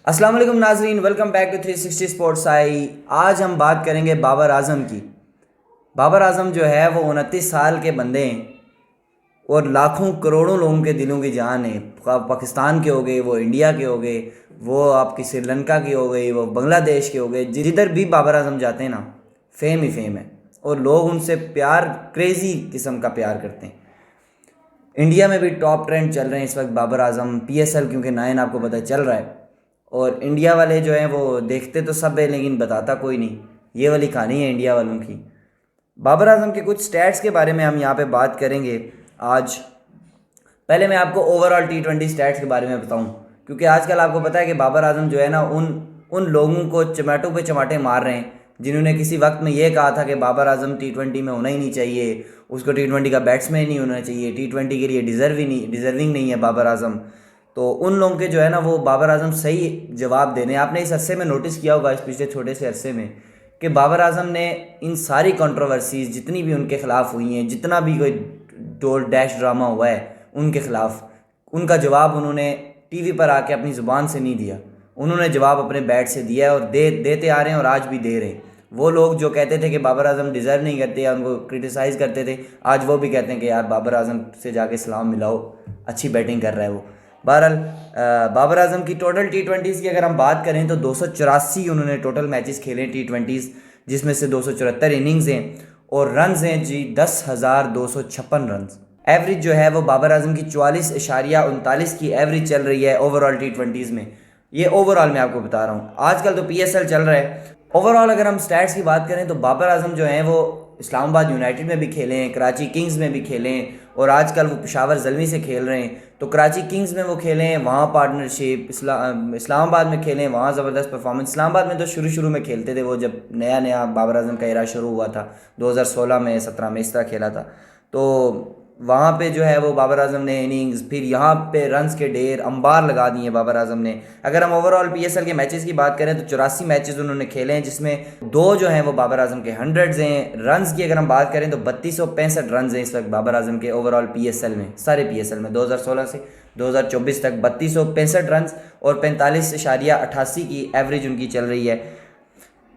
अस्सलाम वालेकुम नाजरीन, welcome back to 360 sports I. आज हम बात करेंगे बाबर आजम की। बाबर आजम जो है वो 29 साल के बंदे हैं और लाखों करोड़ों लोगों के दिलों की जान है। पाकिस्तान के हो गए, वो इंडिया के हो गए, वो आपकी श्रीलंका की हो गई, वो बांग्लादेश के हो गए। जिधर भी बाबर आजम जाते हैं ना, फेम ही फेम है और लोग उनसे प्यार, क्रेज़ी किस्म का प्यार करते हैं। इंडिया में भी टॉप ट्रेंड चल रहे हैं इस वक्त बाबर आजम, पीएसएल क्योंकि 9 आपको पता चल रहा है। और इंडिया वाले जो हैं वो देखते तो सब है लेकिन बताता कोई नहीं। ये वाली कहानी है इंडिया वालों की। बाबर आजम के कुछ स्टैट्स के बारे में हम यहाँ पे बात करेंगे आज। पहले मैं आपको ओवरऑल T20 स्टैट्स के बारे में बताऊँ, क्योंकि आजकल आपको पता है कि बाबर आजम जो है ना उन उन लोगों को चमाटों पे चमाटे मार रहे हैं जिन्होंने किसी वक्त में ये कहा था कि बाबर आजम T20 में होना ही नहीं चाहिए, उसको T20 का बैट्समैन ही नहीं होना चाहिए, T20 के लिए डिज़र्विंग नहीं है बाबर आजम। तो उन लोगों के जो है ना वो बाबर आजम सही जवाब देने। आपने इस अरसे में नोटिस किया होगा, इस पिछले छोटे से अरसे में, कि बाबर आजम ने इन सारी कंट्रोवर्सीज जितनी भी उनके ख़िलाफ़ हुई हैं, जितना भी कोई डोल डैश ड्रामा हुआ है उनके ख़िलाफ़, उनका जवाब उन्होंने टीवी पर आके अपनी ज़ुबान से नहीं दिया। उन्होंने जवाब अपने बैट से दिया है और देते आ रहे हैं और आज भी दे रहे हैं। वो लोग जो कहते थे कि बाबर आजम डिज़र्व नहीं करते या उनको क्रिटिसाइज़ करते थे, आज वो भी कहते हैं कि यार बाबर आजम से जाके सलाम मिलाओ, अच्छी बैटिंग कर रहा है वो। बहरहाल बाबर आजम की टोटल T20s की अगर हम बात करें तो 284 उन्होंने टोटल मैचेस खेले T20s, जिसमें से 274 इनिंग्स हैं और रन्स हैं जी 10,256 रन्स। एवरेज जो है वो बाबर आजम की 44.39 की एवरेज चल रही है ओवरऑल T20s में। ये ओवरऑल मैं आपको बता रहा हूँ। आजकल तो PSL चल रहा है। ओवरऑल अगर हम स्टैट्स की बात करें तो बाबर आजम जो हैं वो इस्लामाबाद यूनाइटेड में भी खेले हैं, कराची किंग्स में भी खेले हैं और आजकल वो पेशावर ज़ल्मी से खेल रहे हैं। तो कराची किंग्स में वो खेले हैं, वहाँ पार्टनरशिप, इस्लामाबाद में खेले हैं, वहाँ ज़बरदस्त परफॉर्मेंस। इस्लामाबाद में तो शुरू में खेलते थे वो, जब नया नया बाबर आजम का एरा शुरू हुआ था 2016 में 17 में इस तरह खेला था। तो वहाँ पे जो है वो बाबर आजम ने इनिंग्स, फिर यहाँ पे रन्स के ढेर अंबार लगा दिए बाबर आजम ने। अगर हम ओवरऑल PSL के मैचेस की बात करें तो 84 मैचेस उन्होंने खेले हैं, जिसमें 2 जो हैं वो बाबर आजम के हंड्रेड्स हैं। रन्स की अगर हम बात करें तो 3265 रन्स हैं इस वक्त बाबर आजम के ओवरऑल PSL में, सारे PSL में 2016 से 2024 तक 3265 रन्स और 45.88 की एवरेज उनकी चल रही है।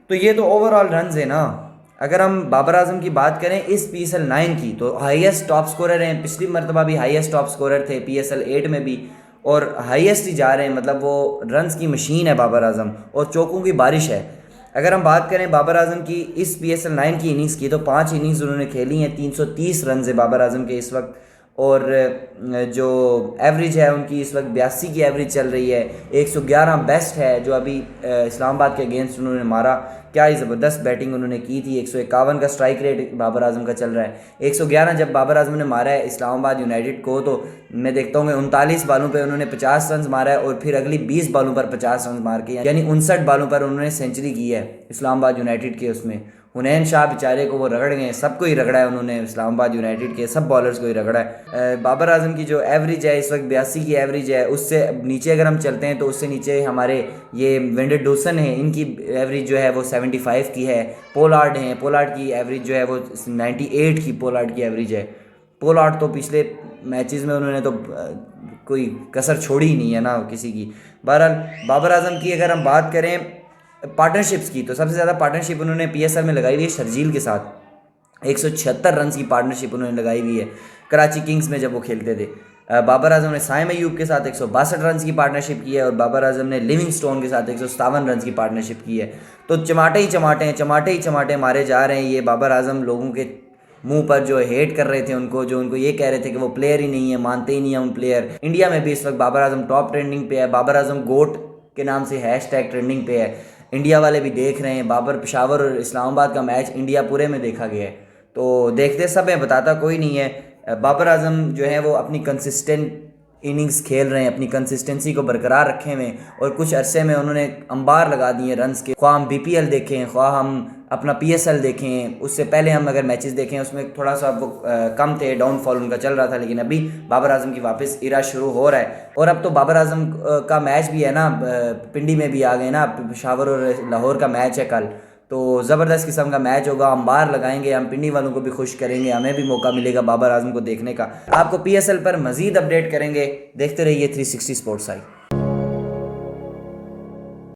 तो ये तो ओवरऑल रन्स है ना। अगर हम बाबर आजम की बात करें इस PSL 9 की, तो हाईएस्ट टॉप स्कोरर हैं। पिछली मरतबा भी हाईएस्ट टॉप स्कोरर थे PSL 8 में भी, और हाईएस्ट ही जा रहे हैं। मतलब वो रन्स की मशीन है बाबर आजम और चौकों की बारिश है। अगर हम बात करें बाबर आजम की इस PSL 9 की इनिंग्स की, तो 5 इनिंग्स उन्होंने खेली हैं, 330 रन है बाबर आजम के इस वक्त। और जो एवरेज है उनकी इस वक्त 82 की एवरेज चल रही है। 111 बेस्ट है जो अभी इस्लामाबाद के अगेंस्ट उन्होंने मारा। क्या ही ज़बरदस्त बैटिंग उन्होंने की थी। 151 का स्ट्राइक रेट बाबर आजम का चल रहा है। 111 जब बाबर आजम ने मारा है इस्लामाबाद यूनाइटेड को, तो मैं देखता हूँ 39 बालों पे उन्होंने 50 रन मारा है और फिर अगली 20 बालों पर 50 रन मार के, यानी 59 बालों पर उन्होंने सेंचुरी की है इस्लामाबाद यूनाइटेड के। उसमें हुनैन शाह बेचारे को वो रगड़ गए, सबको ही रगड़ा है उन्होंने, इस्लामाबाद यूनाइटेड के सब बॉलर्स को ही रगड़ा है। बाबर आजम की जो एवरेज है इस वक्त 82 की एवरेज है। उससे नीचे अगर हम चलते हैं तो उससे नीचे हमारे ये वेंडर डोसन है, इनकी एवरेज जो है वो 75 की है। पोलार्ड हैं, पोलार्ड की एवरेज जो है वो 98 की पोलार्ड की एवरेज है। पोलार्ड तो पिछले मैचेस में उन्होंने तो कोई कसर छोड़ी ही नहीं है ना किसी की। बहरहाल बाबर आजम की अगर हम बात करें पार्टनरशिप्स की, तो सबसे ज़्यादा पार्टनरशिप उन्होंने PSL में लगाई हुई है शर्जील के साथ। 176 रन की पार्टनरशिप उन्होंने लगाई हुई है कराची किंग्स में जब वो खेलते थे। बाबर आजम ने साइम अयूब के साथ 162 रन की पार्टनरशिप की है और बाबर आजम ने लिविंगस्टोन के साथ 157 रन की पार्टनरशिप की है। तो चमाटे ही चमाटे मारे जा रहे हैं ये बाबर आजम। लोगों के मुंह पर जो हेट कर रहे थे उनको, जो उनको ये कह रहे थे कि वो प्लेयर ही नहीं है, मानते ही नहीं है उन प्लेयर। इंडिया में भी इस वक्त बाबर आजम टॉप ट्रेंडिंग पे है, बाबर आजम गोट के नाम से हैशटैग ट्रेंडिंग पे है। इंडिया वाले भी देख रहे हैं। बाबर पेशावर और इस्लामाबाद का मैच इंडिया पूरे में देखा गया है, तो देखते सब है, बताता कोई नहीं है। बाबर आजम जो है वो अपनी कंसिस्टेंट इनिंग्स खेल रहे हैं, अपनी कंसिस्टेंसी को बरकरार रखे हुए, और कुछ अरसे में उन्होंने अंबार लगा दिए रन्स के। ख्वाह हम BPL देखें, ख्वाह हम अपना PSL देखें, उससे पहले हम अगर मैचेस देखें उसमें थोड़ा सा वो कम थे, डाउनफॉल उनका चल रहा था। लेकिन अभी बाबर आजम की वापस इरा शुरू हो रहा है। और अब तो बाबर आजम का मैच भी है ना, पिंडी में भी आ गए ना, पेशावर और लाहौर का मैच है कल, तो ज़बरदस्त किस्म का मैच होगा। अंबार लगाएंगे, हम पिंडी वालों को भी खुश करेंगे, हमें भी मौका मिलेगा बाबर आजम को देखने का। आपको PSL पर मज़ीद अपडेट करेंगे, देखते रहिए 360 स्पोर्ट्स आई।